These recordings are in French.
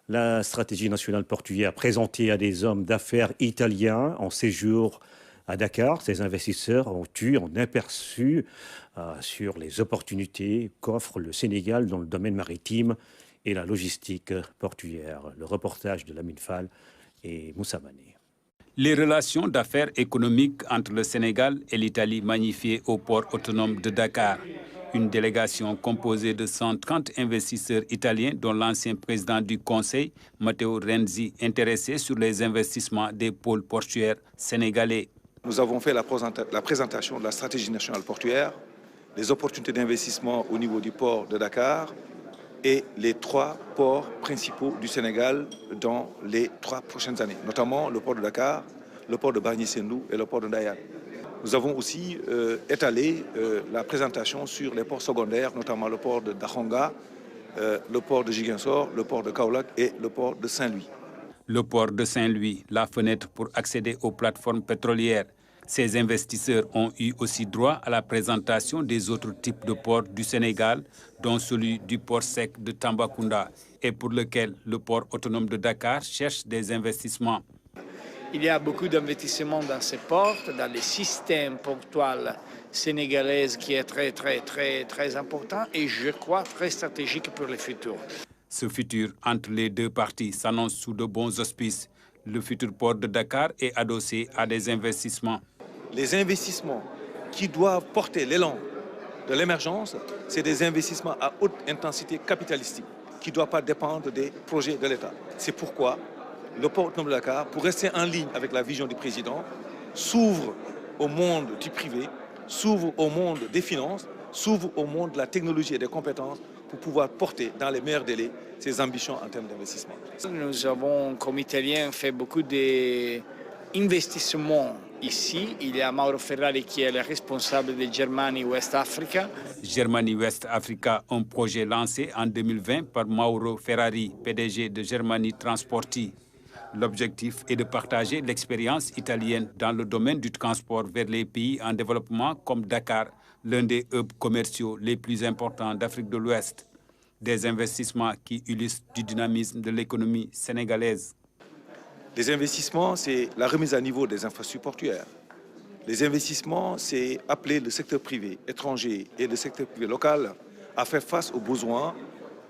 La stratégie nationale portuaire présentée à des hommes d'affaires italiens en séjour à Dakar, ces investisseurs ont eu un aperçu sur les opportunités qu'offre le Sénégal dans le domaine maritime et la logistique portuaire. Le reportage de Lamine Fall et Moussa Mané. Les relations d'affaires économiques entre le Sénégal et l'Italie magnifiées au port autonome de Dakar. Une délégation composée de 130 investisseurs italiens, dont l'ancien président du Conseil, Matteo Renzi, intéressé sur les investissements des pôles portuaires sénégalais. Nous avons fait la présentation de la stratégie nationale portuaire, les opportunités d'investissement au niveau du port de Dakar et les 3 ports principaux du Sénégal dans les 3 prochaines années, notamment le port de Dakar, le port de Bargny-Sendou et le port de Ndayane. Nous avons aussi étalé la présentation sur les ports secondaires, notamment le port de Dakhonga, le port de Ziguinchor, le port de Kaolack et le port de Saint-Louis. Le port de Saint-Louis, la fenêtre pour accéder aux plateformes pétrolières. Ces investisseurs ont eu aussi droit à la présentation des autres types de ports du Sénégal, dont celui du port sec de Tambacounda, et pour lequel le port autonome de Dakar cherche des investissements. Il y a beaucoup d'investissements dans ces ports, dans les systèmes portuaires sénégalais qui est très important et je crois très stratégique pour le futur. Ce futur entre les deux parties s'annonce sous de bons auspices. Le futur port de Dakar est adossé à des investissements. Les investissements qui doivent porter l'élan de l'émergence, c'est des investissements à haute intensité capitalistique qui ne doivent pas dépendre des projets de l'État. C'est pourquoi le port autonome de Dakar, pour rester en ligne avec la vision du président, s'ouvre au monde du privé, s'ouvre au monde des finances, s'ouvre au monde de la technologie et des compétences pour pouvoir porter dans les meilleurs délais ses ambitions en termes d'investissement. Nous avons, comme Italiens, fait beaucoup d'investissements ici. Il y a Mauro Ferrari qui est le responsable de Germany West Africa. Germany West Africa, un projet lancé en 2020 par Mauro Ferrari, PDG de Germany Transporti. L'objectif est de partager l'expérience italienne dans le domaine du transport vers les pays en développement comme Dakar, l'un des hubs commerciaux les plus importants d'Afrique de l'Ouest. Des investissements qui illustrent du dynamisme de l'économie sénégalaise. Les investissements, c'est la remise à niveau des infrastructures portuaires. Les investissements, c'est appeler le secteur privé étranger et le secteur privé local à faire face aux besoins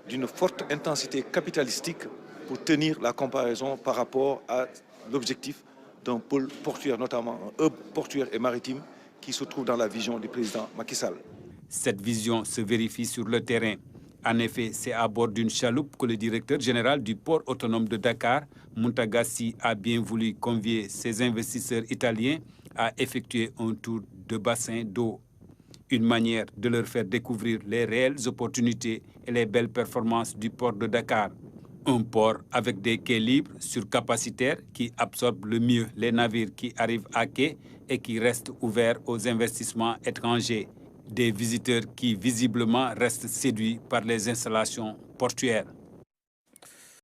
d'une forte intensité capitalistique pour tenir la comparaison par rapport à l'objectif d'un pôle portuaire, notamment un hub portuaire et maritime qui se trouve dans la vision du président Macky Sall. Cette vision se vérifie sur le terrain. En effet, c'est à bord d'une chaloupe que le directeur général du port autonome de Dakar, Muntagassi, a bien voulu convier ses investisseurs italiens à effectuer un tour de bassin d'eau. Une manière de leur faire découvrir les réelles opportunités et les belles performances du port de Dakar. Un port avec des quais libres surcapacitaires qui absorbent le mieux les navires qui arrivent à quai et qui restent ouverts aux investissements étrangers. Des visiteurs qui visiblement restent séduits par les installations portuaires.